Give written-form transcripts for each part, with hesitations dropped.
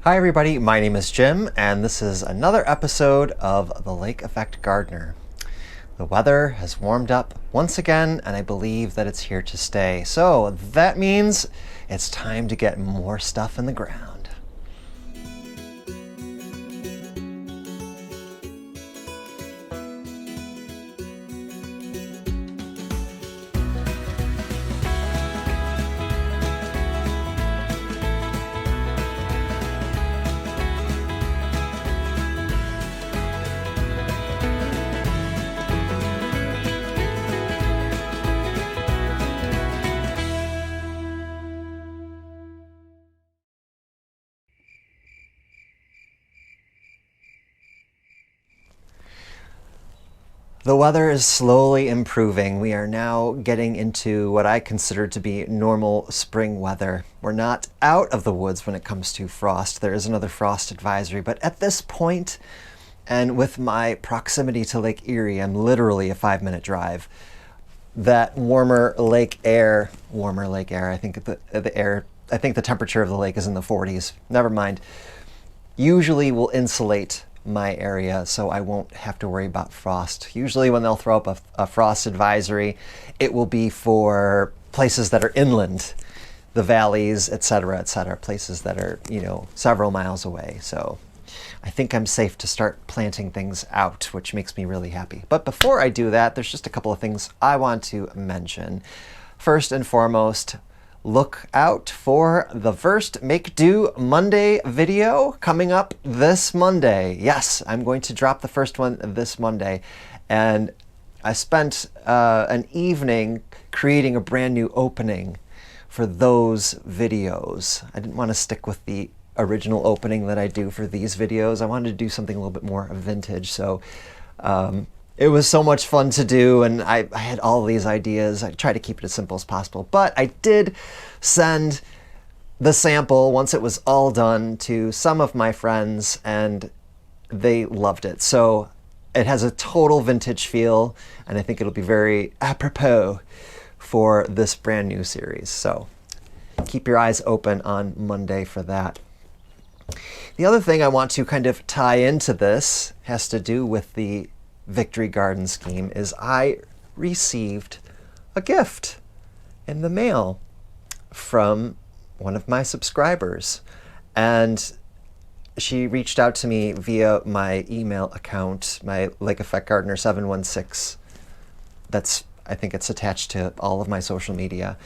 Hi everybody, my name is Jim, and this is another episode of The Lake Effect Gardener. The weather has warmed up once again, and I believe that it's here to stay. So that means it's time to get more stuff in the ground. The weather is slowly improving. We are now getting into what I consider to be normal spring weather. We're not out of the woods when it comes to frost. There is another frost advisory, but at this point, and with my proximity to Lake Erie, I'm literally a 5-minute drive. That warmer lake air, I think I think the temperature of the lake is in the 40s. Never mind. Usually will insulate my area, so I won't have to worry about frost. Usually when they'll throw up a frost advisory, it will be for places that are inland, the valleys, etc., places that are, several miles away. So I think I'm safe to start planting things out, which makes me really happy. But before I do that, there's just a couple of things I want to mention. First and foremost, look out for the first Make Do Monday video coming up this Monday. Yes, I'm going to drop the first one this Monday. And I spent an evening creating a brand new opening for those videos. I didn't want to stick with the original opening that I do for these videos. I wanted to do something a little bit more vintage. So it was so much fun to do, and I had all these ideas. I tried to keep it as simple as possible, but I did send the sample once it was all done to some of my friends, and they loved it. So it has a total vintage feel, and I think it'll be very apropos for this brand new series. So keep your eyes open on Monday for that. The other thing I want to kind of tie into this has to do with the Victory Garden scheme is I received a gift in the mail from one of my subscribers, and she reached out to me via my email account, my Lake Effect Gardener 716. I think it's attached to all of my social media.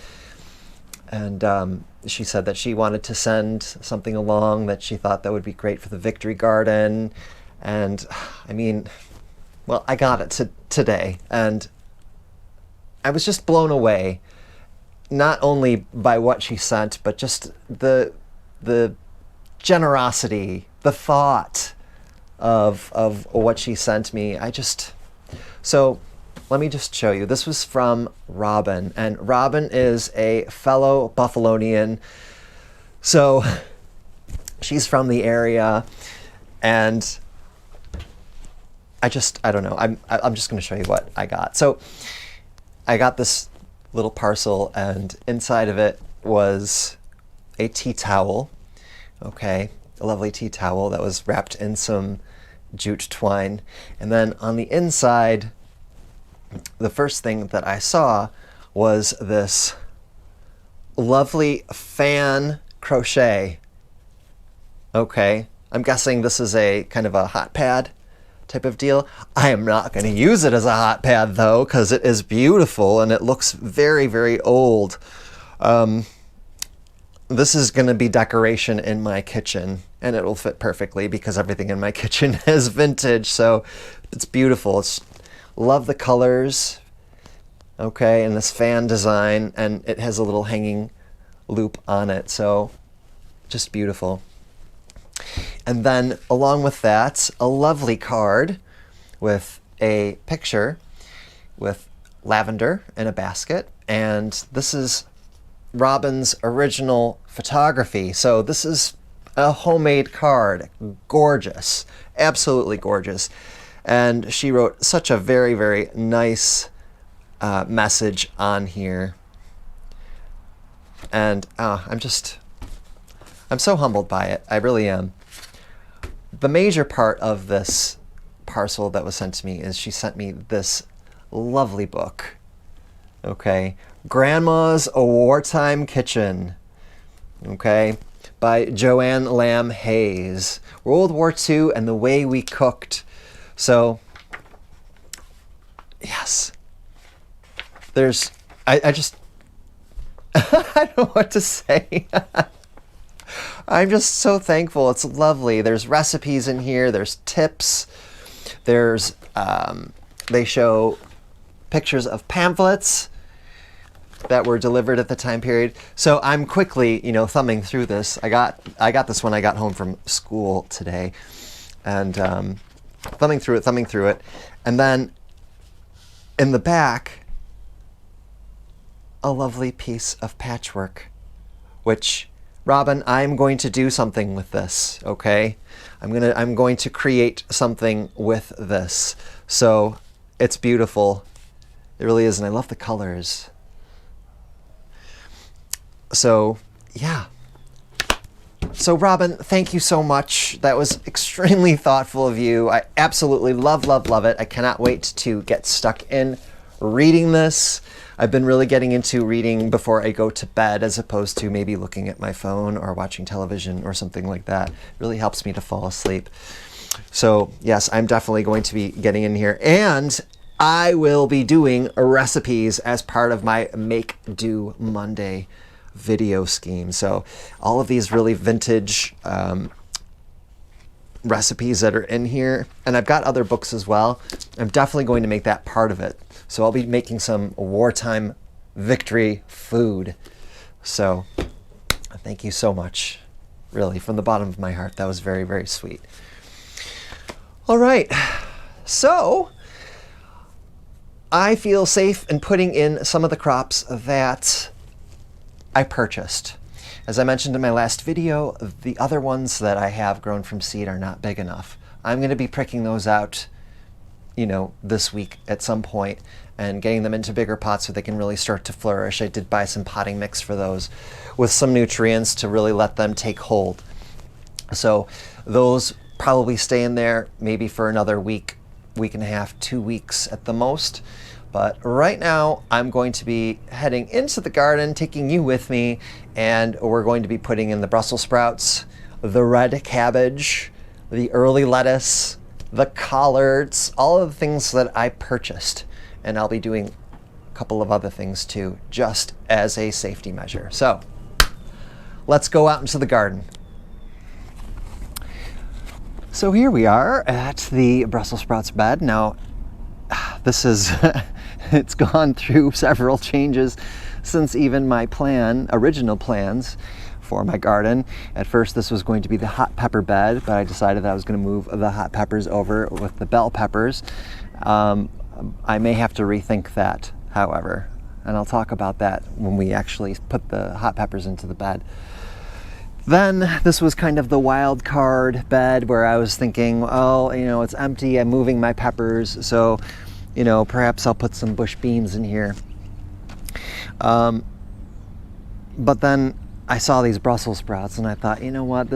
And she said that she wanted to send something along that she thought that would be great for the Victory Garden. And I mean, well, I got it today, and I was just blown away, not only by what she sent, but just the generosity, the thought of what she sent me. So let me just show you. This was from Robin, and Robin is a fellow Buffalonian. So she's from the area, and I don't know. I'm just going to show you what I got. So I got this little parcel, and inside of it was a tea towel. Okay, a lovely tea towel that was wrapped in some jute twine. And then on the inside, the first thing that I saw was this lovely fan crochet. Okay, I'm guessing this is a kind of a hot pad type of deal. I am not going to use it as a hot pad though, because it is beautiful and it looks very, very old. This is going to be decoration in my kitchen, and it will fit perfectly because everything in my kitchen is vintage. So it's beautiful. Love the colors. Okay, and this fan design, and it has a little hanging loop on it. So just beautiful. And then along with that, a lovely card with a picture with lavender in a basket. And this is Robin's original photography. So this is a homemade card. Gorgeous. Absolutely gorgeous. And she wrote such a very, very nice message on here. And I'm I'm so humbled by it. I really am. The major part of this parcel that was sent to me is she sent me this lovely book. Okay, Grandma's A Wartime Kitchen. Okay, by Joanne Lamb Hayes. World War II and the Way We Cooked. So, yes. I just, I don't know what to say. I'm just so thankful. It's lovely. There's recipes in here. There's tips. There's, they show pictures of pamphlets that were delivered at the time period. So I'm quickly, thumbing through this. I got this when I got home from school today, and thumbing through it, and then in the back, a lovely piece of patchwork, which, Robin, I'm going to do something with this, okay? I'm going to create something with this. So it's beautiful. It really is, and I love the colors. So, yeah. So, Robin, thank you so much. That was extremely thoughtful of you. I absolutely love it. I cannot wait to get stuck in reading this. I've been really getting into reading before I go to bed, as opposed to maybe looking at my phone or watching television or something like that. It really helps me to fall asleep. So, yes, I'm definitely going to be getting in here. And I will be doing recipes as part of my Make Do Monday video scheme. So all of these really vintage recipes that are in here, and I've got other books as well. I'm definitely going to make that part of it. So I'll be making some wartime victory food. So thank you so much, really, from the bottom of my heart. That was very, very sweet. All right, so I feel safe in putting in some of the crops that I purchased. As I mentioned in my last video, the other ones that I have grown from seed are not big enough. I'm going to be pricking those out, this week at some point and getting them into bigger pots so they can really start to flourish. I did buy some potting mix for those with some nutrients to really let them take hold. So those probably stay in there maybe for another week, week and a half, 2 weeks at the most. But right now, I'm going to be heading into the garden, taking you with me, and we're going to be putting in the Brussels sprouts, the red cabbage, the early lettuce, the collards, all of the things that I purchased. And I'll be doing a couple of other things too, just as a safety measure. So let's go out into the garden. So here we are at the Brussels sprouts bed. Now, this is, it's gone through several changes since even my original plans for my garden. At first this was going to be the hot pepper bed, but I decided that I was going to move the hot peppers over with the bell peppers. I may have to rethink that, however, and I'll talk about that when we actually put the hot peppers into the bed. Then this was kind of the wild card bed where I was thinking, oh, it's empty, I'm moving my peppers, so, perhaps I'll put some bush beans in here. But then I saw these Brussels sprouts and I thought, what,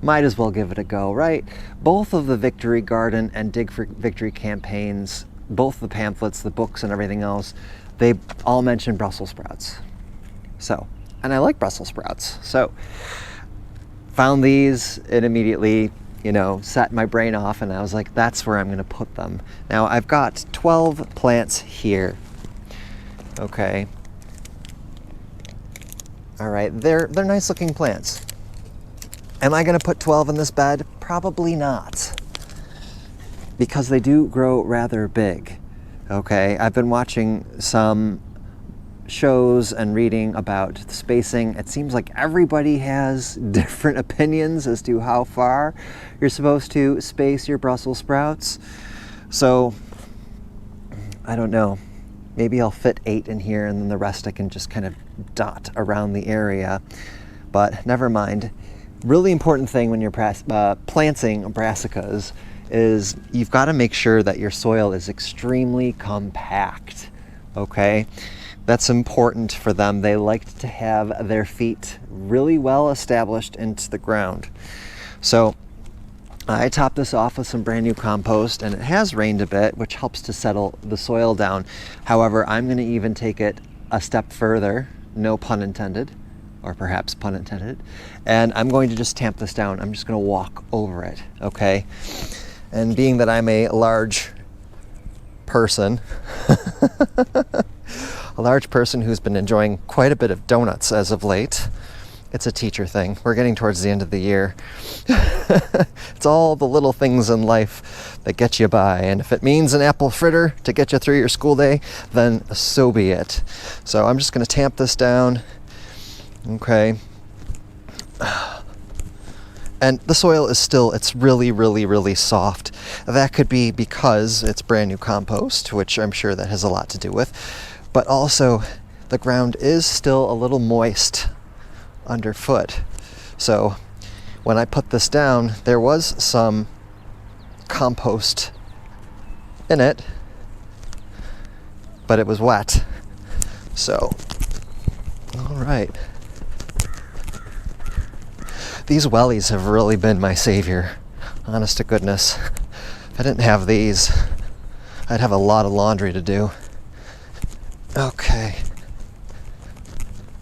might as well give it a go, right? Both of the Victory Garden and Dig for Victory campaigns, both the pamphlets, the books, and everything else, they all mention Brussels sprouts. So, and I like Brussels sprouts. So, found these and immediately, set my brain off, and I was like, that's where I'm going to put them. Now, I've got 12 plants here. Okay. All right, they're nice looking plants. Am I going to put 12 in this bed? Probably not, because they do grow rather big. Okay, I've been watching some shows and reading about spacing. It seems like everybody has different opinions as to how far you're supposed to space your Brussels sprouts. So, I don't know. Maybe I'll fit 8 in here and then the rest I can just kind of dot around the area. But never mind. Really important thing when you're planting brassicas is you've got to make sure that your soil is extremely compact. Okay? That's important for them. They like to have their feet really well established into the ground. So I topped this off with some brand new compost, and it has rained a bit, which helps to settle the soil down. However, I'm going to even take it a step further, no pun intended, or perhaps pun intended, and I'm going to just tamp this down. I'm just going to walk over it, okay? And being that I'm a large person, a large person who's been enjoying quite a bit of donuts as of late, it's a teacher thing. We're getting towards the end of the year. It's all the little things in life that get you by. And if it means an apple fritter to get you through your school day, then so be it. So I'm just going to tamp this down. Okay. And the soil is still, it's really, really, really soft. That could be because it's brand new compost, which I'm sure that has a lot to do with. But also, the ground is still a little moist underfoot. So when I put this down, there was some compost in it, but it was wet. So, all right. These wellies have really been my savior, honest to goodness. If I didn't have these, I'd have a lot of laundry to do. Okay.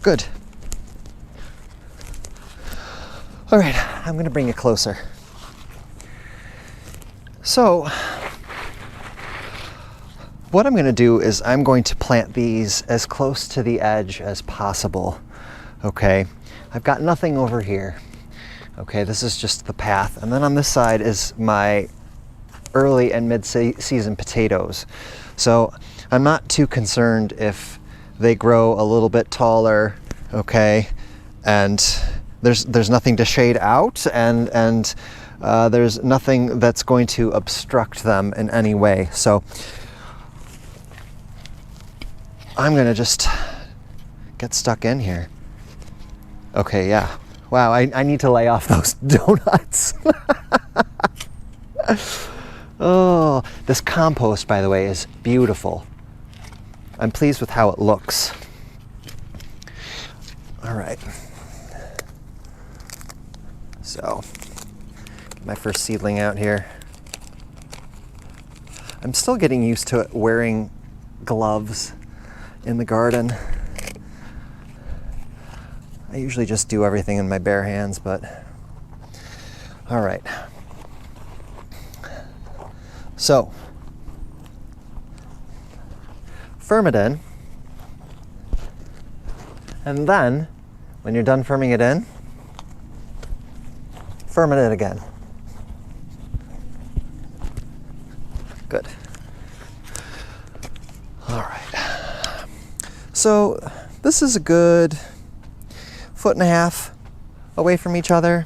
Good. All right, I'm going to bring it closer. So, what I'm going to do is I'm going to plant these as close to the edge as possible. Okay, I've got nothing over here. Okay, this is just the path. And then on this side is my early and mid-season potatoes. So I'm not too concerned if they grow a little bit taller, okay, and there's nothing to shade out, and there's nothing that's going to obstruct them in any way. So I'm gonna just get stuck in here. Okay, yeah. Wow, I need to lay off those donuts. Oh, this compost, by the way, is beautiful. I'm pleased with how it looks. All right. So, get my first seedling out here. I'm still getting used to wearing gloves in the garden. I usually just do everything in my bare hands, but all right. So, firm it in, and then when you're done firming it in, firm it in again. Good. All right. So this is a good 1.5 feet away from each other.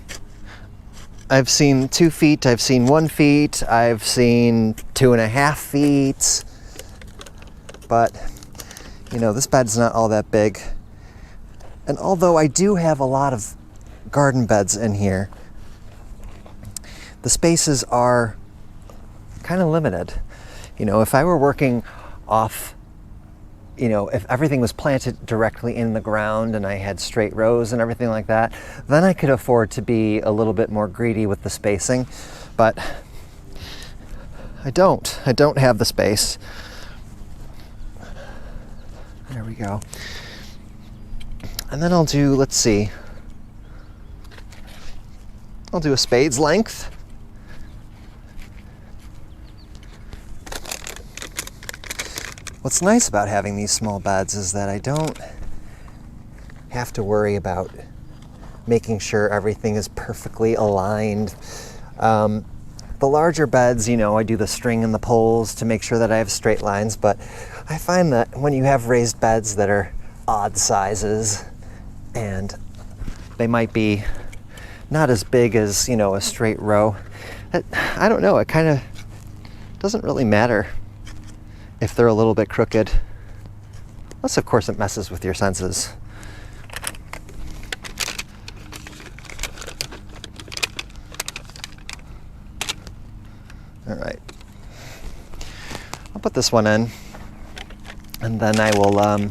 I've seen 2 feet, I've seen 1 feet, I've seen 2.5 feet, but you know, this bed's not all that big. And although I do have a lot of garden beds in here, the spaces are kind of limited. You know, if I were working off, you know, if everything was planted directly in the ground and I had straight rows and everything like that, then I could afford to be a little bit more greedy with the spacing. But I don't have the space. There we go. And then I'll do, let's see, I'll do a spade's length. What's nice about having these small beds is that I don't have to worry about making sure everything is perfectly aligned. The larger beds, you know, I do the string and the poles to make sure that I have straight lines, but I find that when you have raised beds that are odd sizes and they might be not as big as, you know, a straight row, I don't know, it kind of doesn't really matter if they're a little bit crooked. Unless, of course, it messes with your senses. All right. I'll put this one in, and then I will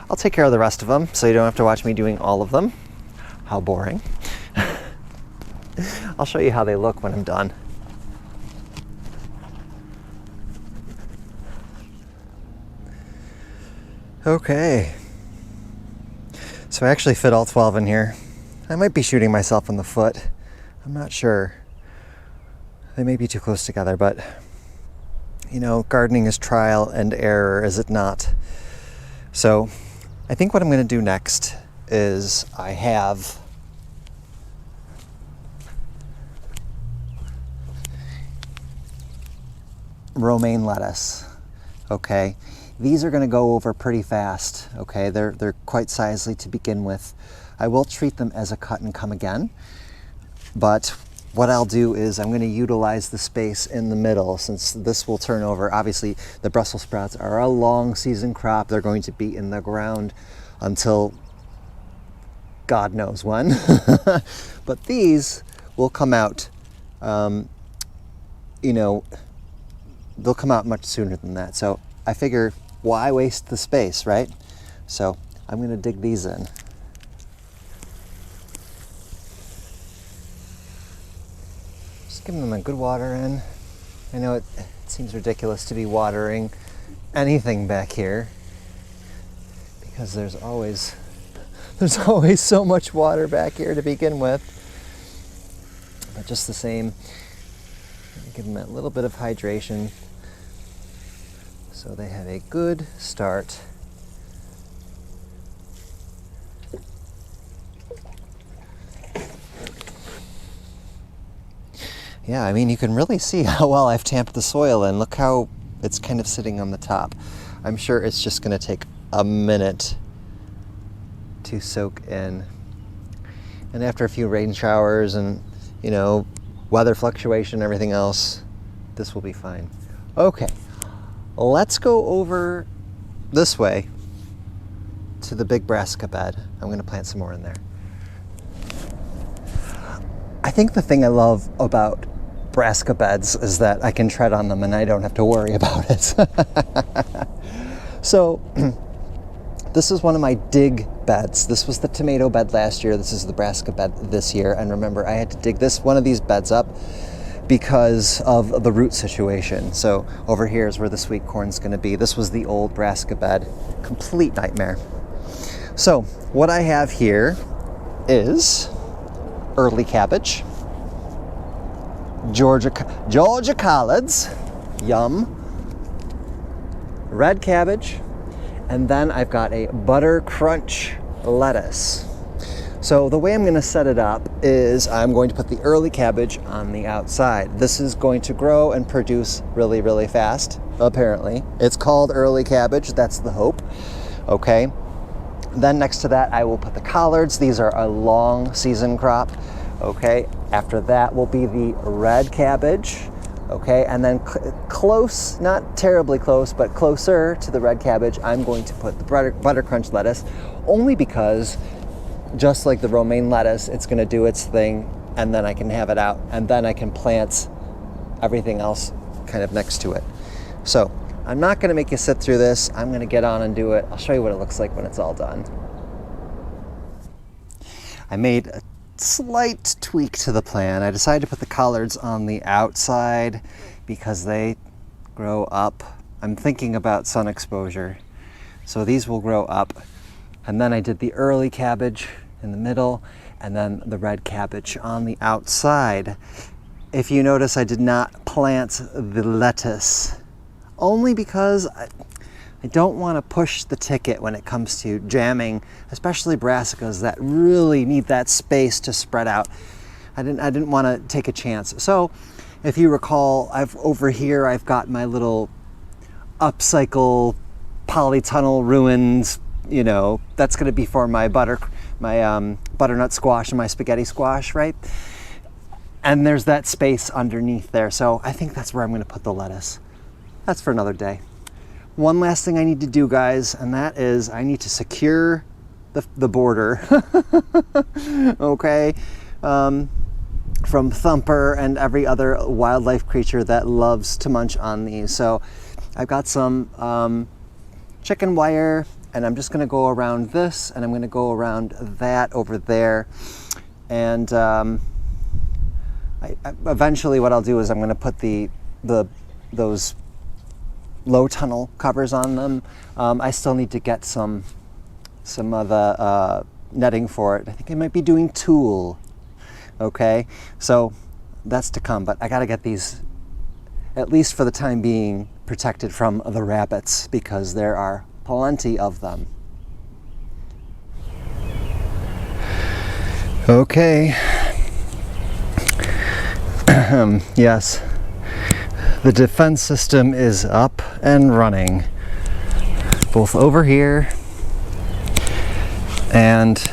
I'll take care of the rest of them so you don't have to watch me doing all of them. How boring. I'll show you how they look when I'm done. Okay. So I actually fit all 12 in here. I might be shooting myself in the foot. I'm not sure. They may be too close together, but you know, gardening is trial and error, is it not? So I think what I'm going to do next is I have romaine lettuce. Okay, these are going to go over pretty fast. Okay, they're quite sizely to begin with. I will treat them as a cut and come again, but what I'll do is I'm going to utilize the space in the middle, since this will turn over. Obviously, the Brussels sprouts are a long season crop. They're going to be in the ground until God knows when. But these will come out, you know, they'll come out much sooner than that. So I figure, why waste the space, right? So I'm going to dig these in. Giving them a good water in. I know it seems ridiculous to be watering anything back here because there's always so much water back here to begin with. But just the same, give them that little bit of hydration so they have a good start. Yeah, I mean, you can really see how well I've tamped the soil in. Look how it's kind of sitting on the top. I'm sure it's just going to take a minute to soak in. And after a few rain showers and, you know, weather fluctuation and everything else, this will be fine. Okay, let's go over this way to the big brassica bed. I'm going to plant some more in there. I think the thing I love about brassica beds is that I can tread on them and I don't have to worry about it. So this is one of my dig beds. This was the tomato bed last year. This is the brassica bed this year. And remember, I had to dig one of these beds up because of the root situation. So over here is where the sweet corn's going to be. This was the old brassica bed. Complete nightmare. So what I have here is early cabbage, Georgia collards, yum, red cabbage, and then I've got a butter crunch lettuce. So the way I'm going to set it up is I'm going to put the early cabbage on the outside. This is going to grow and produce really, really fast, apparently. It's called early cabbage, that's the hope. Okay. Then next to that, I will put the collards. These are a long season crop. Okay, after that will be the red cabbage. Okay, and then close, not terribly close, but closer to the red cabbage, I'm going to put the butter crunch lettuce, only because just like the romaine lettuce, it's going to do its thing, and then I can have it out, and then I can plant everything else kind of next to it. So I'm not going to make you sit through this. I'm going to get on and do it. I'll show you what it looks like when it's all done. I made a slight tweak to the plan. I decided to put the collards on the outside because they grow up. I'm thinking about sun exposure. So these will grow up. And then I did the early cabbage in the middle and then the red cabbage on the outside. If you notice, I did not plant the lettuce, only because I don't want to push the ticket when it comes to jamming, especially brassicas that really need that space to spread out. I didn't want to take a chance. So if you recall, over here I've got my little Upcycle polytunnel ruins, you know, that's going to be for my butternut squash and my spaghetti squash, right? And there's that space underneath there. So I think that's where I'm going to put the lettuce. That's for another day. One last thing I need to do, guys, and that is I need to secure the border, okay, from Thumper and every other wildlife creature that loves to munch on these. So I've got some chicken wire And I'm just going to go around this, and I'm going to go around that over there. And eventually what I'll do is I'm going to put those low tunnel covers on them. I still need to get some of the netting for it. I think I might be doing tulle. Okay, so that's to come, but I got to get these, at least for the time being, protected from the rabbits, because there are plenty of them. Okay. Yes, the defense system is up and running, both over here and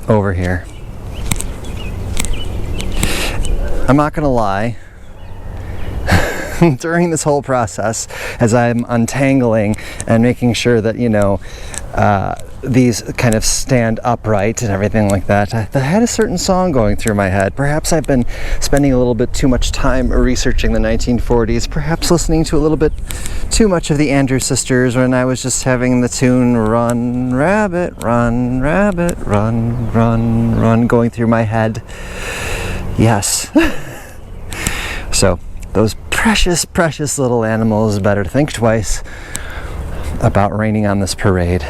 over here. I'm not gonna lie, during this whole process, as I'm untangling and making sure that, you know, these kind of stand upright and everything like that, I had a certain song going through my head. Perhaps I've been spending a little bit too much time researching the 1940s, perhaps listening to a little bit too much of the Andrews Sisters when I was just having the tune Run, Rabbit, Run, Rabbit, Run, Run, Run going through my head. Yes. So, those precious, precious little animals better think twice about raining on this parade.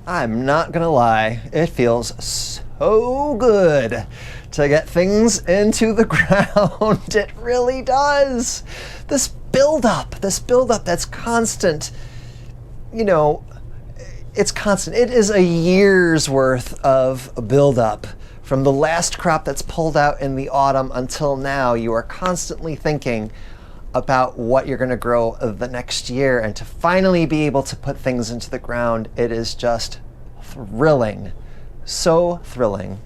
I'm not gonna lie, it feels so good to get things into the ground. It really does. This buildup that's constant, you know, it's constant. It is a year's worth of buildup. From the last crop that's pulled out in the autumn until now, you are constantly thinking about what you're going to grow the next year, and to finally be able to put things into the ground, it is just thrilling. So thrilling.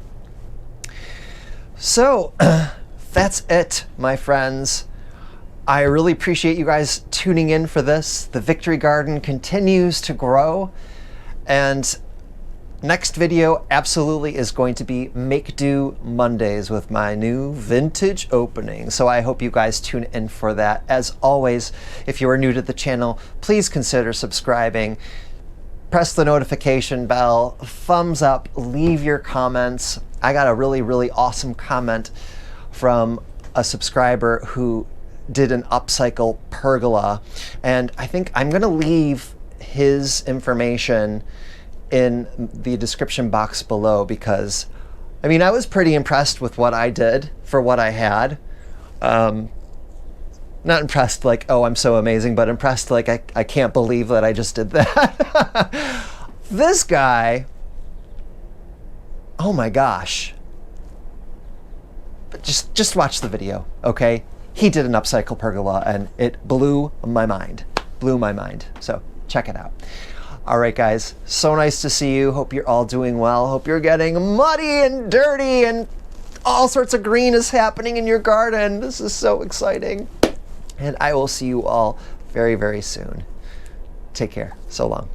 So that's it, my friends. I really appreciate you guys tuning in for this. The Victory Garden continues to grow, and next video absolutely is going to be Make Do Mondays with my new vintage opening. So I hope you guys tune in for that. As always, if you are new to the channel, please consider subscribing. Press the notification bell, thumbs up, leave your comments. I got a really, really awesome comment from a subscriber who did an upcycle pergola. And I think I'm gonna leave his information in the description box below, because I mean, I was pretty impressed with what I did for what I had. Not impressed like, oh, I'm so amazing, but impressed like I can't believe that I just did that. This guy, oh my gosh. But just watch the video, okay? He did an upcycle pergola and it blew my mind. Blew my mind. So check it out. All right, guys, so nice to see you. Hope you're all doing well. Hope you're getting muddy and dirty and all sorts of green is happening in your garden. This is so exciting. And I will see you all very, very soon. Take care. So long.